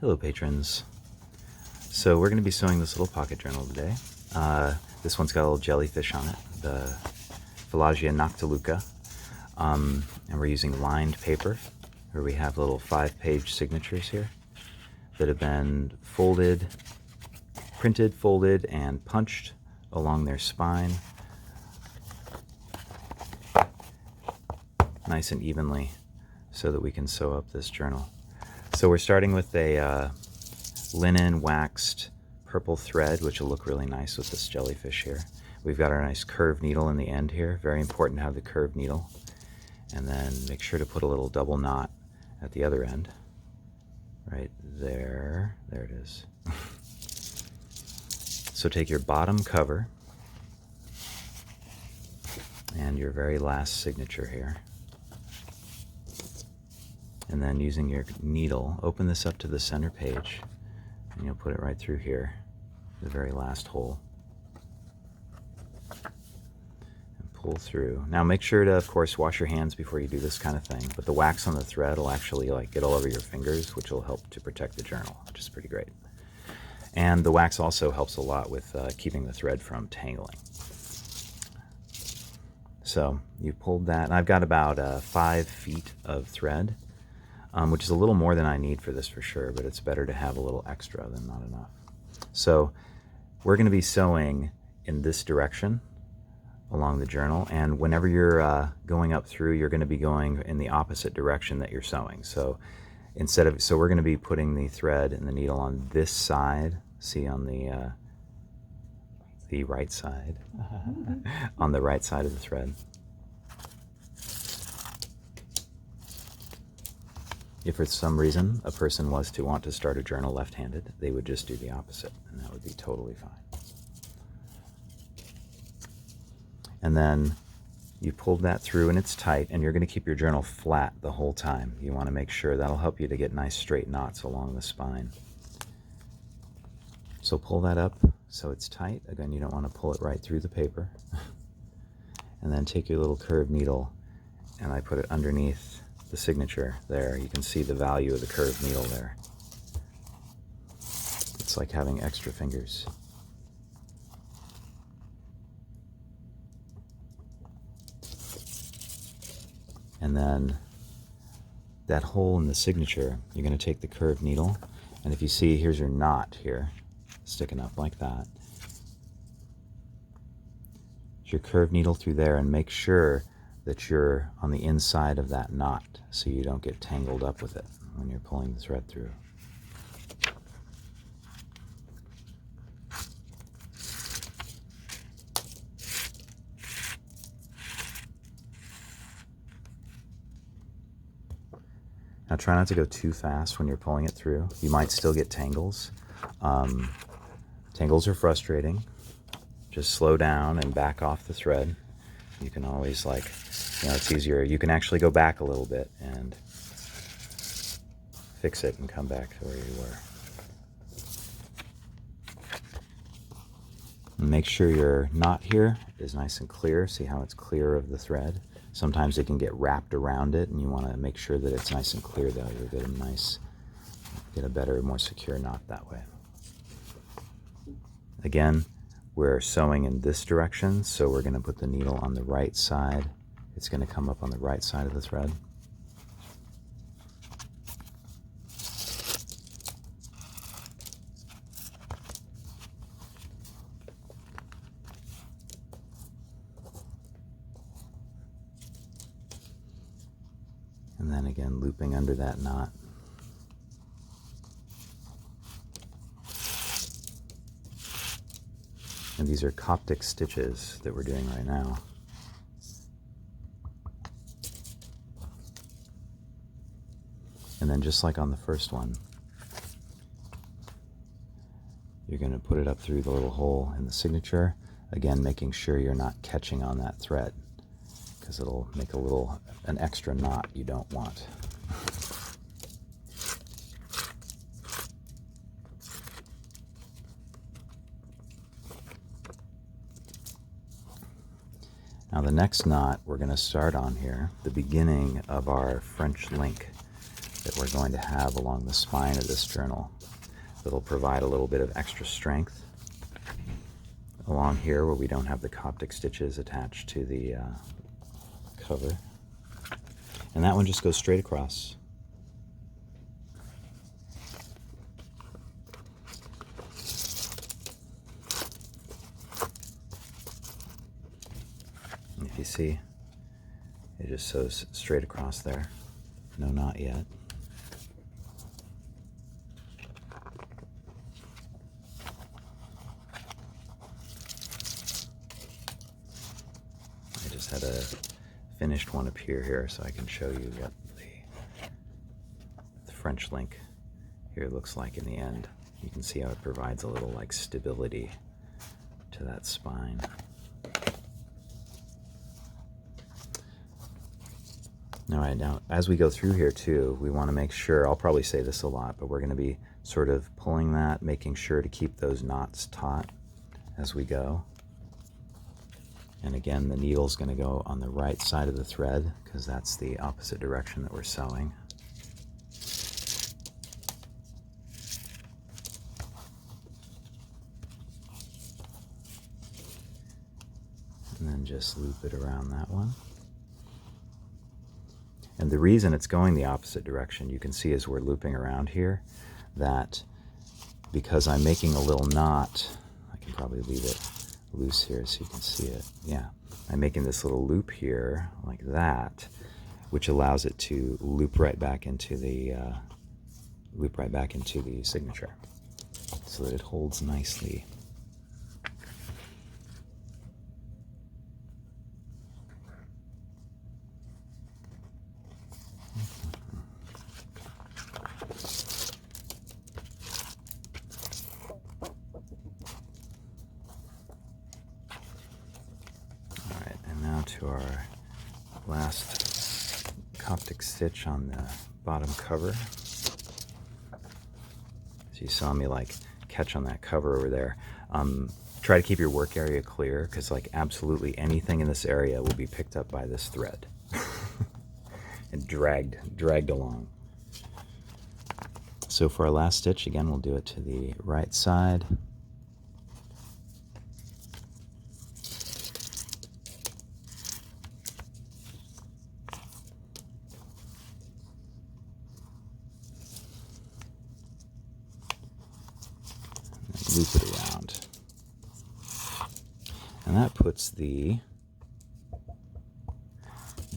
Hello patrons. So we're going to be sewing this little pocket journal today. This one's got a little jellyfish on it, the Pelagia noctiluca. And we're using lined paper, where we have little 5-page signatures here that have been folded, printed, folded, and punched along their spine nice and evenly so that we can sew up this journal. So we're starting with a linen waxed purple thread, which will look really nice with this jellyfish here. We've got our nice curved needle in the end here. Very important to have the curved needle. And then make sure to put a little double knot at the other end. Right there. There it is. So take your bottom cover and your very last signature here. And then using your needle, open this up to the center page, and you'll put it right through here, the very last hole. And pull through. Now make sure to, of course, wash your hands before you do this kind of thing, but the wax on the thread will actually get all over your fingers, which will help to protect the journal, which is pretty great. And the wax also helps a lot with keeping the thread from tangling. So you pulled that, and I've got about 5 feet of thread. Which is a little more than I need for this for sure, but it's better to have a little extra than not enough. So we're going to be sewing in this direction along the journal, and whenever you're going up through, you're going to be going in the opposite direction that you're sewing. So we're going to be putting the thread and the needle on this side. See, on the right side, on the right side of the thread. If for some reason a person was to want to start a journal left-handed, they would just do the opposite, and that would be totally fine. And then you pulled that through and it's tight, and you're going to keep your journal flat the whole time. You want to make sure that'll help you to get nice straight knots along the spine. So pull that up so it's tight. Again, you don't want to pull it right through the paper. And then take your little curved needle, and I put it underneath the signature there. You can see the value of the curved needle there. It's like having extra fingers. And then that hole in the signature, you're going to take the curved needle, and if you see, here's your knot here sticking up like that. Put your curved needle through there and make sure that you're on the inside of that knot so you don't get tangled up with it when you're pulling the thread through. Now try not to go too fast when you're pulling it through. You might still get tangles. Tangles are frustrating. Just slow down and back off the thread. You can always, it's easier. You can actually go back a little bit and fix it and come back to where you were. And make sure your knot here is nice and clear. See how it's clear of the thread? Sometimes it can get wrapped around it, and you want to make sure that it's nice and clear, though. You'll get a better, more secure knot that way. Again, we're sewing in this direction, so we're going to put the needle on the right side. It's going to come up on the right side of the thread. And then again, looping under that knot. And these are Coptic stitches that we're doing right now. And then just like on the first one, you're going to put it up through the little hole in the signature, again making sure you're not catching on that thread, because it'll make an extra knot you don't want. Now the next knot we're going to start on here, the beginning of our French link that we're going to have along the spine of this journal that'll provide a little bit of extra strength along here where we don't have the Coptic stitches attached to the cover. And that one just goes straight across. And if you see, it just sews straight across there. No knot yet. I just had a finished one appear here so I can show you what the French link here looks like in the end. You can see how it provides a little like stability to that spine. All right, now as we go through here too, we want to make sure, I'll probably say this a lot, but we're going to be sort of pulling that, making sure to keep those knots taut as we go. And again, the needle's going to go on the right side of the thread because that's the opposite direction that we're sewing. And then just loop it around that one. And the reason it's going the opposite direction, you can see as we're looping around here, that because I'm making a little knot, I can probably leave it loose here so you can see it. Yeah, I'm making this little loop here like that, which allows it to loop right back into the signature, so that it holds nicely. To our last Coptic stitch on the bottom cover. So you saw me like catch on that cover over there. Try to keep your work area clear because like absolutely anything in this area will be picked up by this thread and dragged along. So for our last stitch, again, we'll do it to the right side. Loop it around. And that puts the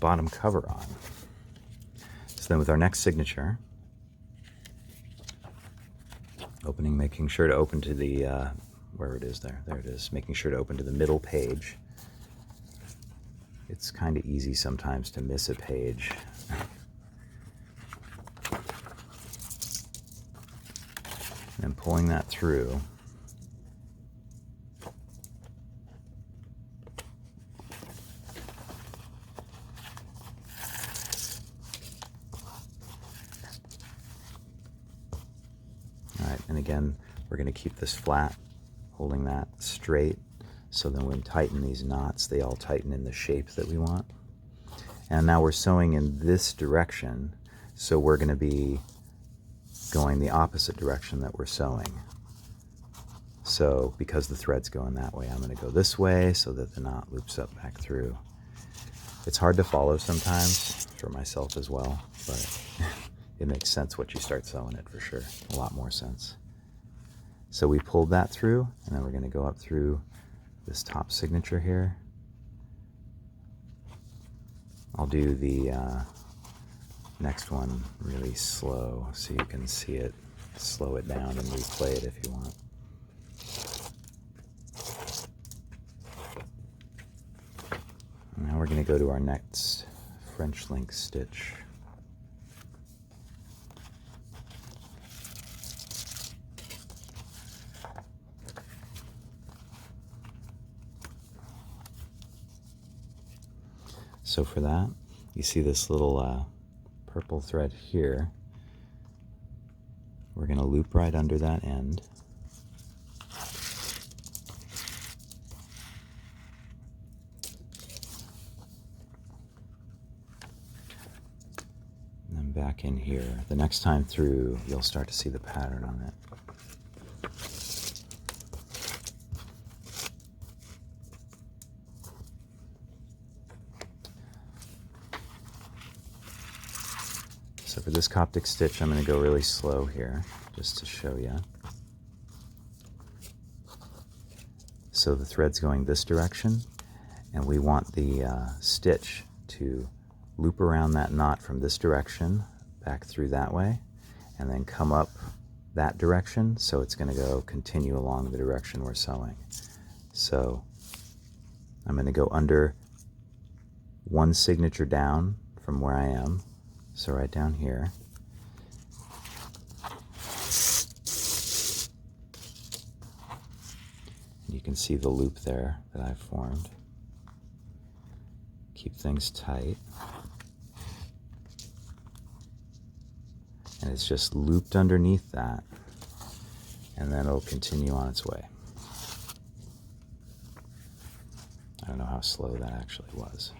bottom cover on. So then with our next signature, opening, making sure to open to the, where it is there it is, making sure to open to the middle page. It's kind of easy sometimes to miss a page. And pulling that through. And again, we're going to keep this flat, holding that straight, so then when we tighten these knots, they all tighten in the shape that we want. And now we're sewing in this direction, so we're going to be going the opposite direction that we're sewing. So because the thread's going that way, I'm going to go this way so that the knot loops up back through. It's hard to follow sometimes, for myself as well, but it makes sense once you start sewing it for sure. A lot more sense. So we pulled that through, and then we're going to go up through this top signature here. I'll do the next one really slow so you can see it. Slow it down and replay it if you want. Now we're going to go to our next French link stitch. So for that, you see this little purple thread here. We're going to loop right under that end. And then back in here. The next time through, you'll start to see the pattern on it. So for this Coptic stitch, I'm going to go really slow here, just to show you. So the thread's going this direction, and we want the stitch to loop around that knot from this direction, back through that way, and then come up that direction, so it's going to go continue along the direction we're sewing. So I'm going to go under one signature down from where I am, so right down here. You can see the loop there that I've formed. Keep things tight. And it's just looped underneath that, and then it'll continue on its way. I don't know how slow that actually was.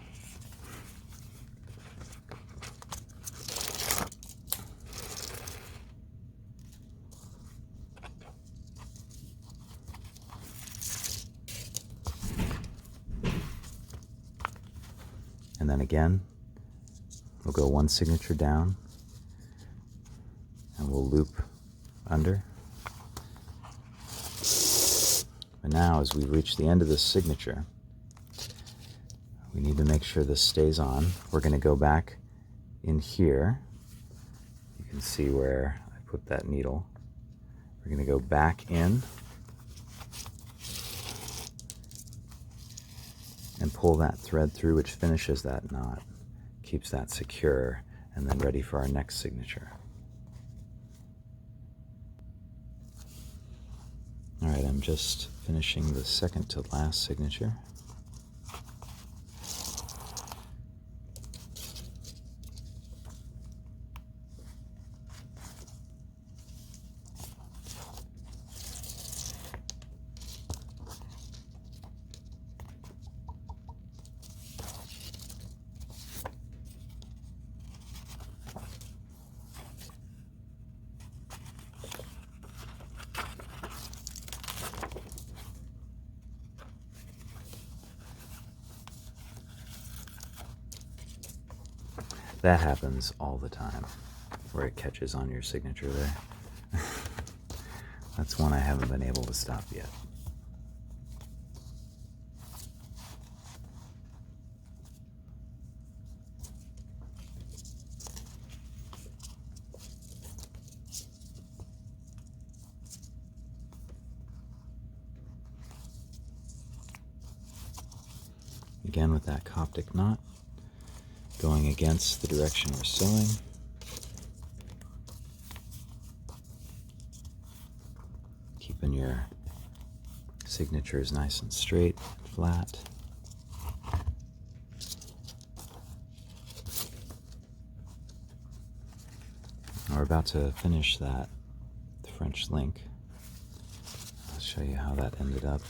And then again, we'll go one signature down, and we'll loop under. And now, as we reach the end of this signature, we need to make sure this stays on. We're going to go back in here. You can see where I put that needle. We're going to go back in and pull that thread through, which finishes that knot, keeps that secure, and then ready for our next signature. All right, I'm just finishing the second to last signature. That happens all the time, where it catches on your signature there. That's one I haven't been able to stop yet. Again with that Coptic knot, going against the direction we're sewing. Keeping your signatures nice and straight and flat. We're about to finish that French link. I'll show you how that ended up.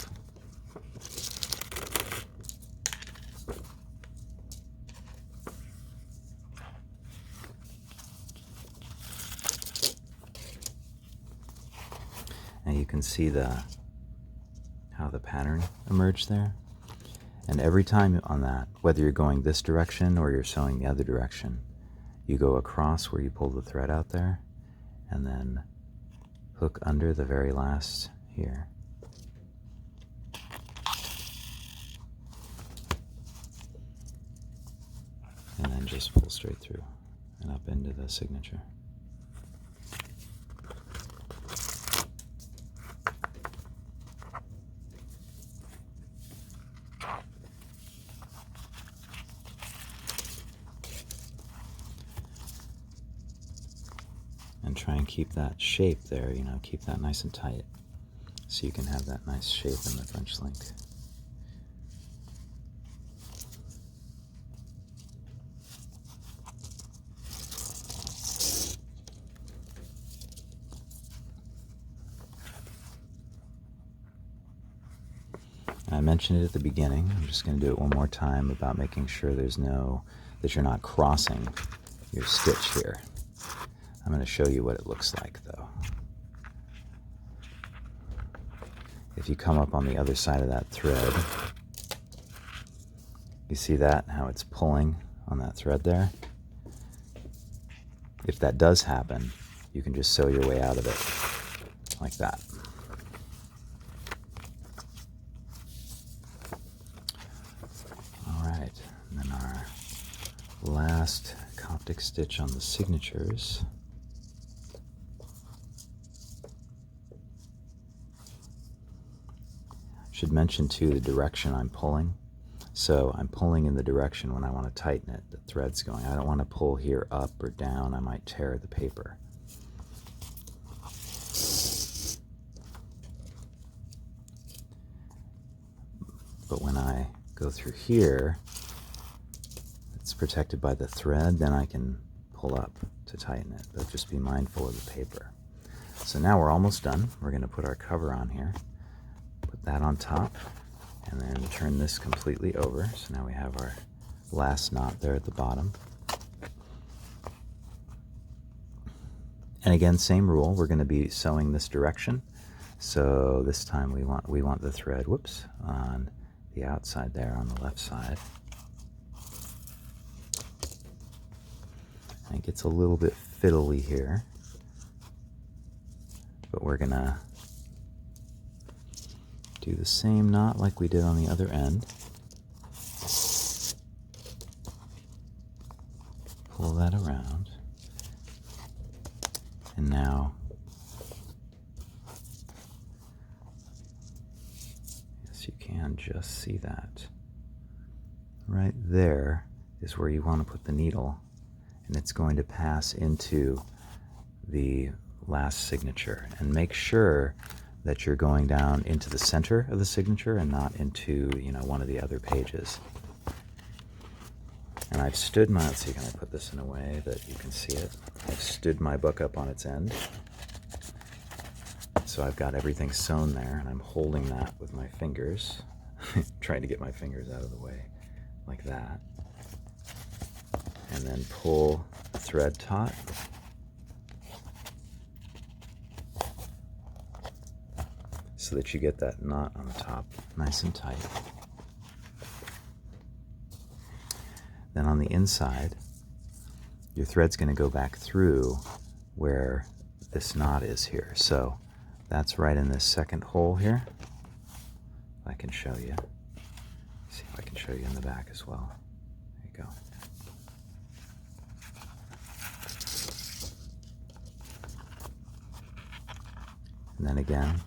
And you can see how the pattern emerged there. And every time on that, whether you're going this direction or you're sewing the other direction, you go across where you pulled the thread out there, and then hook under the very last here. And then just pull straight through and up into the signature. And try and keep that shape there, you know, keep that nice and tight so you can have that nice shape in the French link. I mentioned it at the beginning. I'm just going to do it one more time about making sure that you're not crossing your stitch here. I'm going to show you what it looks like though. If you come up on the other side of that thread, you see that, how it's pulling on that thread there? If that does happen, you can just sew your way out of it like that. All right, and then our last Coptic stitch on the signatures. Should mention too the direction I'm pulling. So I'm pulling in the direction when I want to tighten it, the thread's going. I don't want to pull here up or down, I might tear the paper. But when I go through here, it's protected by the thread, then I can pull up to tighten it, but just be mindful of the paper. So now we're almost done. We're going to put our cover on here, put that on top, and then turn this completely over. So now we have our last knot there at the bottom. And again, same rule, we're going to be sewing this direction. So this time we want the thread, whoops, on the outside there on the left side. And it gets a little bit fiddly here, but we're gonna do the same knot like we did on the other end. Pull that around, and now yes, you can just see that right there is where you want to put the needle, and it's going to pass into the last signature. And make sure that you're going down into the center of the signature and not into, one of the other pages. And I've stood my, let's see, can I put this in a way that you can see it? I've stood my book up on its end. So I've got everything sewn there, and I'm holding that with my fingers, trying to get my fingers out of the way, like that. And then pull the thread taut. So that you get that knot on the top nice and tight. Then on the inside, your thread's going to go back through where this knot is here. So that's right in this second hole here. I can show you. See if I can show you in the back as well. There you go. And then again,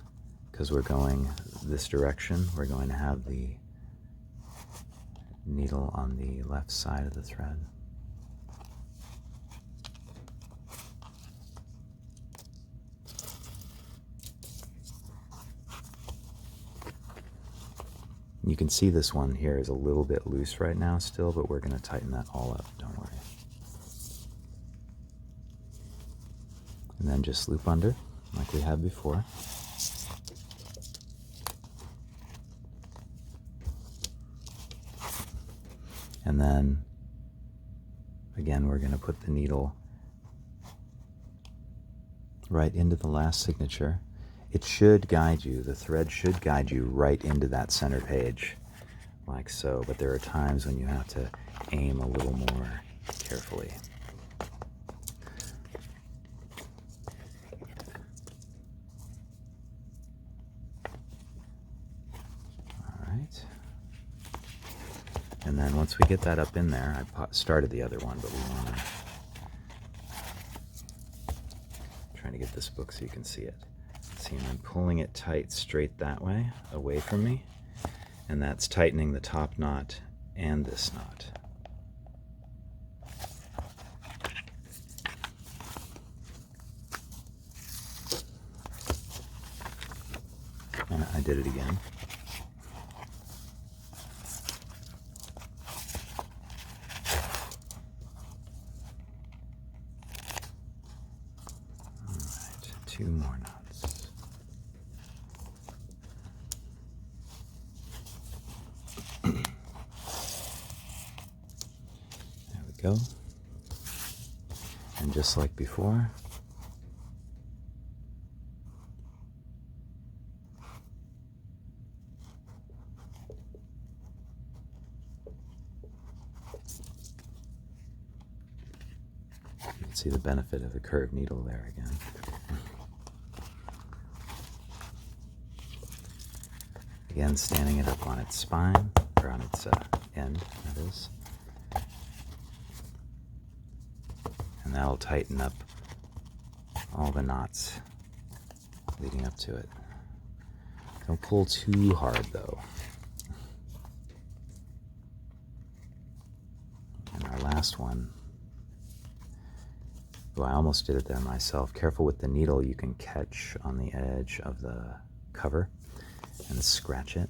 because we're going this direction, we're going to have the needle on the left side of the thread. You can see this one here is a little bit loose right now still, but we're going to tighten that all up, don't worry. And then just loop under like we had before. And then, again, we're going to put the needle right into the last signature. It should guide you, the thread should guide you right into that center page, like so, but there are times when you have to aim a little more carefully. All right. And then once we get that up in there, I started the other one, but we want to trying to get this book so you can see it. See, I'm pulling it tight straight that way, away from me, and that's tightening the top knot and this knot. And I did it again. Two more knots. There we go. And just like before, Let's see the benefit of the curved needle there again. Again, standing it up on its spine, or on its end, that is. And that'll tighten up all the knots leading up to it. Don't pull too hard though. And our last one, oh, I almost did it there myself. Careful with the needle, you can catch on the edge of the cover and scratch it.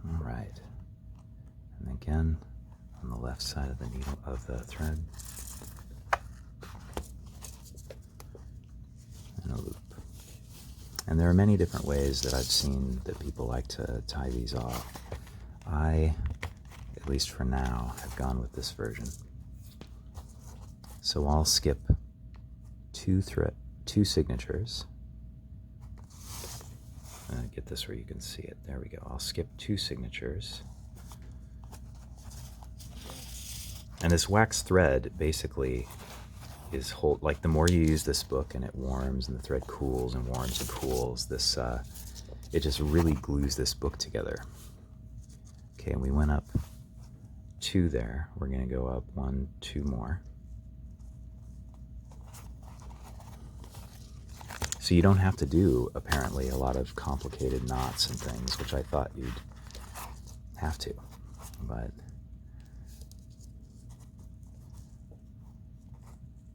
All right. And again, on the left side of the needle of the thread. And a loop. And there are many different ways that I've seen that people like to tie these off. I, at least for now, have gone with this version. So I'll skip two signatures. Get this where you can see it. There we go. I'll skip 2 signatures. And this wax thread basically is like the more you use this book and it warms and the thread cools and warms and cools, this it just really glues this book together. Okay, and we went up 2 there. We're going to go up 1, 2 more. So you don't have to do, apparently, a lot of complicated knots and things, which I thought you'd have to. But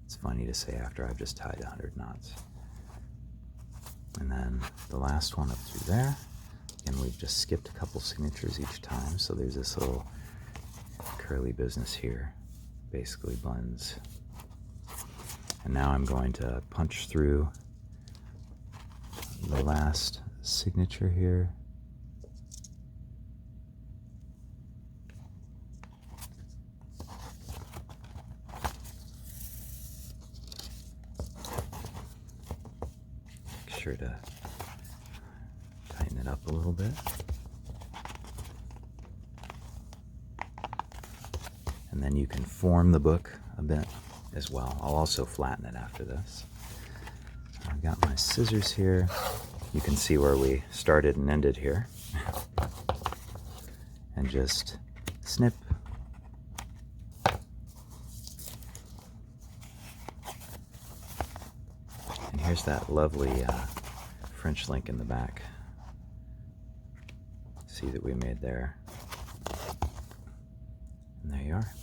it's funny to say after I've just tied 100 knots. And then the last one up through there. And we've just skipped a couple signatures each time. So there's this little curly business here. Basically blends. And now I'm going to punch through the last signature here. Make sure to tighten it up a little bit. And then you can form the book a bit as well. I'll also flatten it after this. I've got my scissors here. You can see where we started and ended here. And just snip. And here's that lovely French link in the back. See that we made there. And there you are.